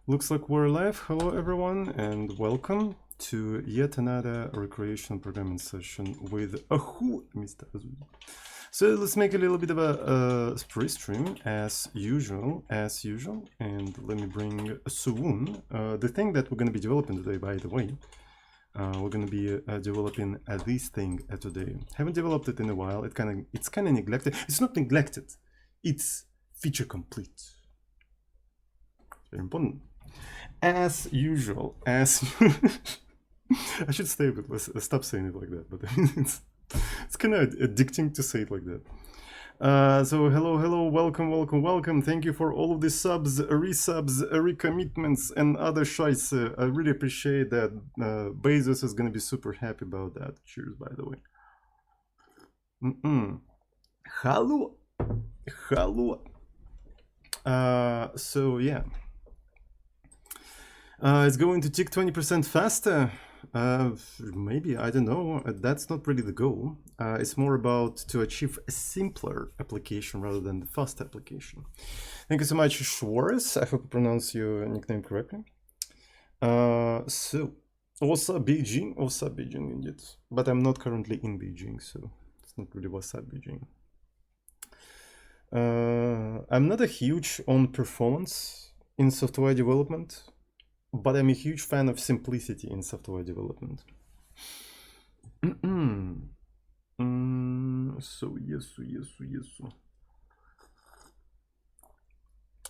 Looks like we're live. Hello everyone and welcome to yet another recreational programming session with Mr. Azu. So let's make a little bit of a spree stream as usual, and let me bring Suwon. The thing that we're going to be developing today, by the way, we're going to be developing this thing today. Haven't developed it in a while. It's kind of neglected. It's not neglected. It's feature complete. Very important. As usual, I should stop saying it like that, but it's kind of addicting to say it like that. So hello, welcome. Thank you for all of the subs, resubs, recommitments, and other shites. I really appreciate that. Bezos is gonna be super happy about that. Cheers, by the way. Hello. So yeah. It's going to tick 20% faster. Maybe, I don't know. That's not really the goal. It's more about to achieve a simpler application rather than the fast application. Thank you so much, Schwarz. I hope I pronounce your nickname correctly. So, Osa Beijing indeed. But I'm not currently in Beijing, so it's not really what's up Beijing. I'm not a huge on performance in software development, but I'm a huge fan of simplicity in software development. So yes.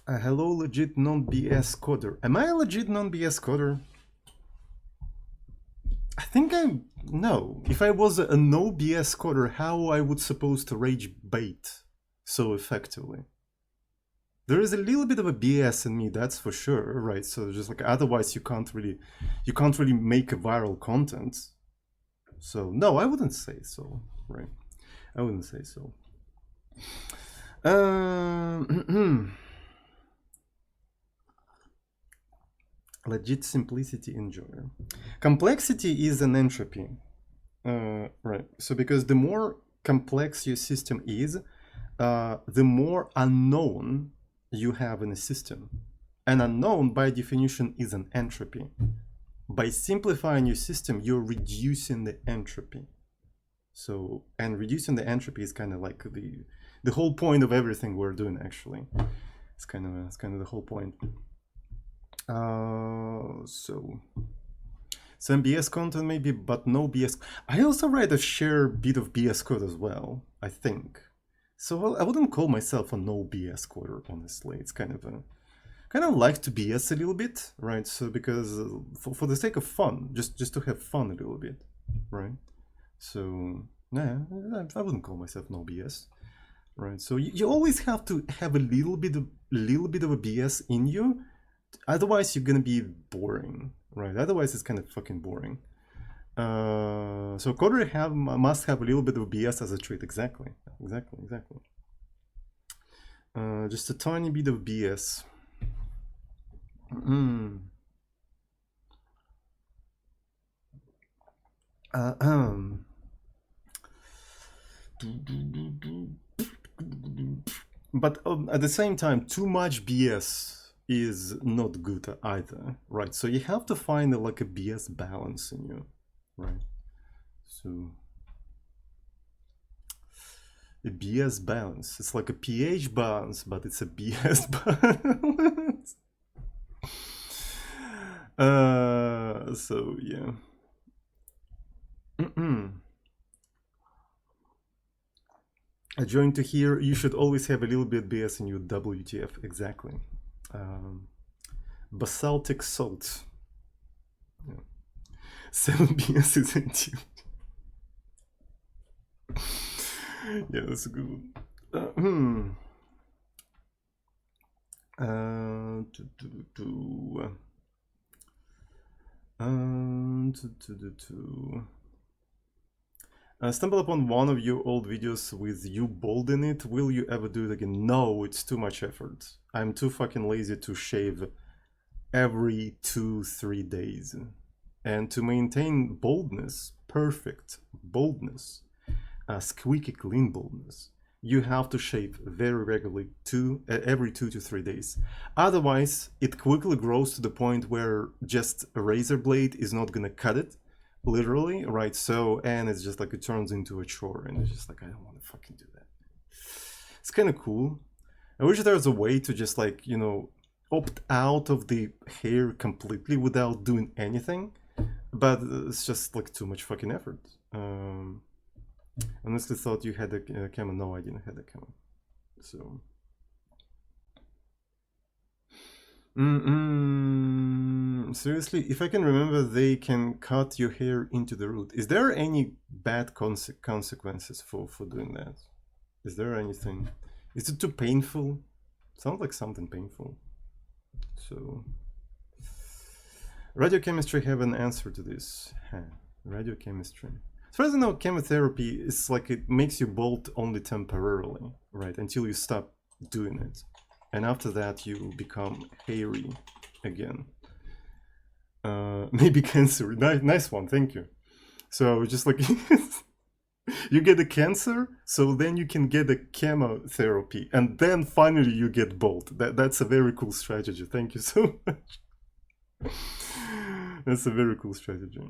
Hello, legit non-BS coder. Am I a legit non-BS coder? I think no. If I was a no BS coder, how I would supposed to rage bait so effectively? There is a little bit of a BS in me, that's for sure, right? So just like otherwise you can't really make a viral content. So no, I wouldn't say so, right? I wouldn't say so. Legit simplicity enjoyer. Complexity is an entropy, right? So because the more complex your system is, the more unknown you have in a system. An unknown by definition is an entropy. By simplifying your system, you're reducing the entropy. So, and reducing the entropy is kind of like the whole point of everything we're doing actually. It's kind of the whole point. So some BS content maybe, but no BS. I also write a share bit of BS code as well, I think. So I wouldn't call myself a no BS coder, honestly. It's kind of like to BS a little bit, right? So because for the sake of fun, just to have fun a little bit, right? So yeah, I wouldn't call myself no BS, right? So you always have to have a little bit of a BS in you, otherwise you're gonna be boring, right? Otherwise it's kind of fucking boring. So coder must have a little bit of BS as a trait. Exactly. Just a tiny bit of BS. But at the same time, too much BS is not good either, right? So you have to find like a BS balance in you. Right, so a BS balance. It's like a pH balance, but it's a BS balance. So yeah. I joined to hear you should always have a little bit BS in your WTF. Exactly. Basaltic salt. Yeah. 7 BS is into. Yeah, that's a good one. I stumbled upon one of your old videos with you bald in it. Will you ever do it again? No, it's too much effort. I'm too fucking lazy to shave every 2-3 days. And to maintain boldness, perfect boldness, squeaky clean boldness, you have to shave very regularly, every 2 to 3 days. Otherwise, it quickly grows to the point where just a razor blade is not gonna cut it, literally, right? So, and it's just like it turns into a chore, and it's just like, I don't want to fucking do that. It's kind of cool. I wish there was a way to just like, you know, opt out of the hair completely without doing anything, but it's just like too much fucking effort. Honestly thought you had a camera. No, I didn't have a camera. So seriously, if I can remember, they can cut your hair into the root. Is there any bad consequences for doing that? Is there anything? Is it too painful? Sounds like something painful. So radiochemistry have an answer to this. Radiochemistry. As far as I know, chemotherapy is like it makes you bald only temporarily, right? Until you stop doing it. And after that, you become hairy again. Maybe cancer. Nice one, thank you. So just like you get a cancer, so then you can get a chemotherapy, and then finally you get bald. That's a very cool strategy. Thank you so much. That's a very cool strategy.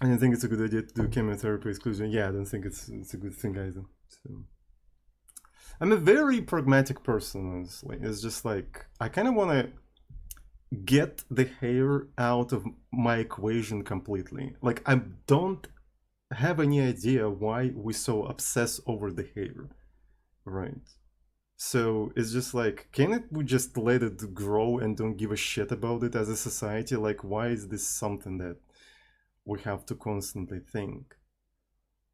I don't think it's a good idea to do chemotherapy exclusion. Yeah, I don't think it's a good thing either. So I'm a very pragmatic person, honestly. It's just like I kind of want to get the hair out of my equation completely. Like I don't have any idea why we so obsess over the hair, right? So it's just like, can we just let it grow and don't give a shit about it as a society? Like, why is this something that we have to constantly think?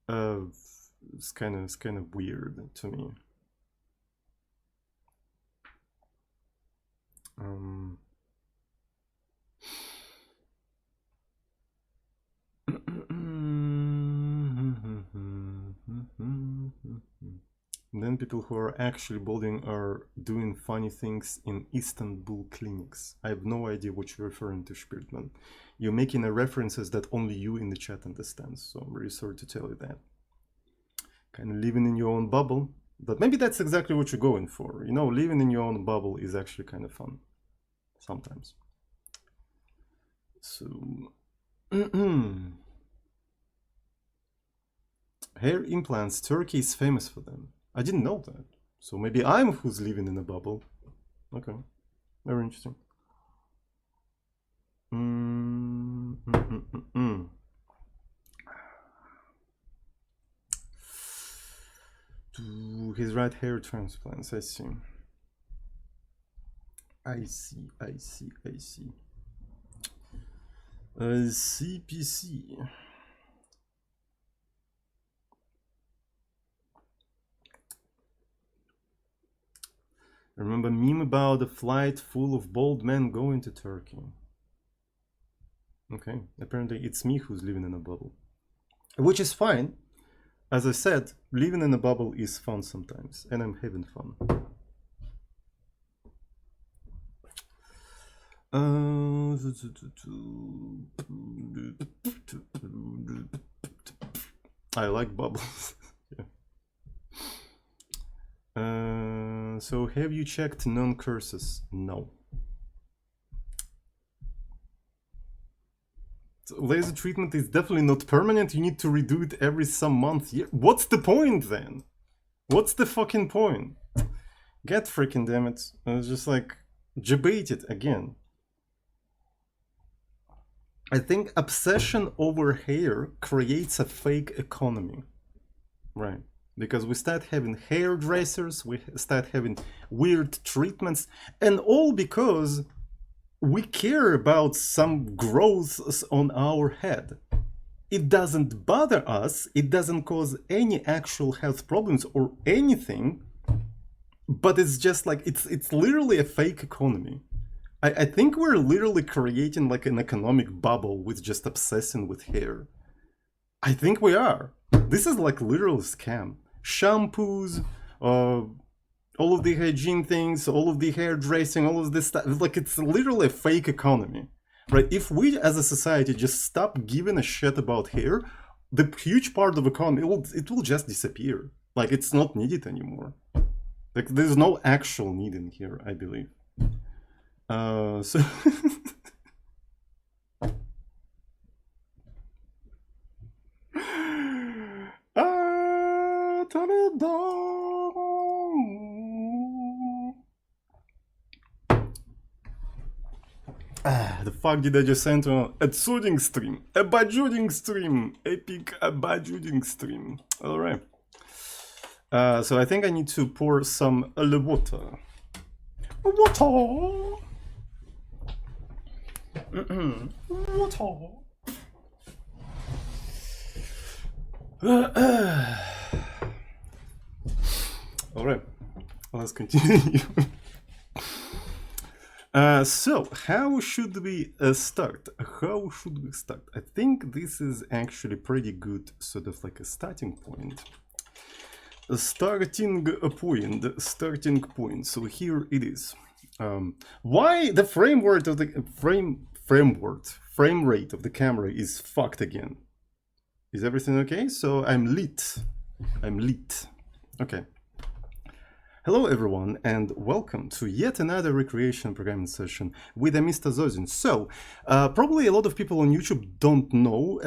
It's kind of weird to me. Then people who are actually balding are doing funny things in Istanbul clinics. I have no idea what you're referring to, Spirtman. You're making a references that only you in the chat understands, so I'm really sorry to tell you that. Kind of living in your own bubble, but maybe that's exactly what you're going for. You know, living in your own bubble is actually kind of fun sometimes. So hair implants, Turkey is famous for them. I didn't know that. So maybe I'm who's living in a bubble. Okay, very interesting. His right hair transplants, I see. I see. CPC. I remember a meme about a flight full of bald men going to Turkey. Okay, apparently it's me who's living in a bubble. Which is fine. As I said, living in a bubble is fun sometimes, and I'm having fun. I like bubbles. Yeah. So have you checked non-curses? No. So laser treatment is definitely not permanent. You need to redo it every some month. What's the point then? What's the fucking point? Get freaking damn it. It's just like debate it again. I think obsession over hair creates a fake economy, right? Because we start having hairdressers, we start having weird treatments, and all because we care about some growths on our head. It doesn't bother us, it doesn't cause any actual health problems or anything, but it's just like, it's literally a fake economy. I think we're literally creating like an economic bubble with just obsessing with hair. I think we are. This is like literal scam. Shampoos, all of the hygiene things, all of the hairdressing, all of this stuff. Like it's literally a fake economy. right? If we as a society just stop giving a shit about hair, the huge part of the economy, it will just disappear. Like, it's not needed anymore. Like, there's no actual need in here, I believe. So... The fuck did I just enter? A Tsoding stream. A Tsoding stream. Epic Tsoding stream. Alright. So I think I need to pour some water. Water! Water! Alright, let's continue. So, how should we start? How should we start? I think this is actually pretty good, sort of like a starting point. Starting point. So here it is. Why the frame rate of the frame rate of the camera is fucked again? Is everything okay? So I'm lit. Okay. Hello everyone and welcome to yet another recreation programming session with Mr. Tsoding. So, probably a lot of people on YouTube don't know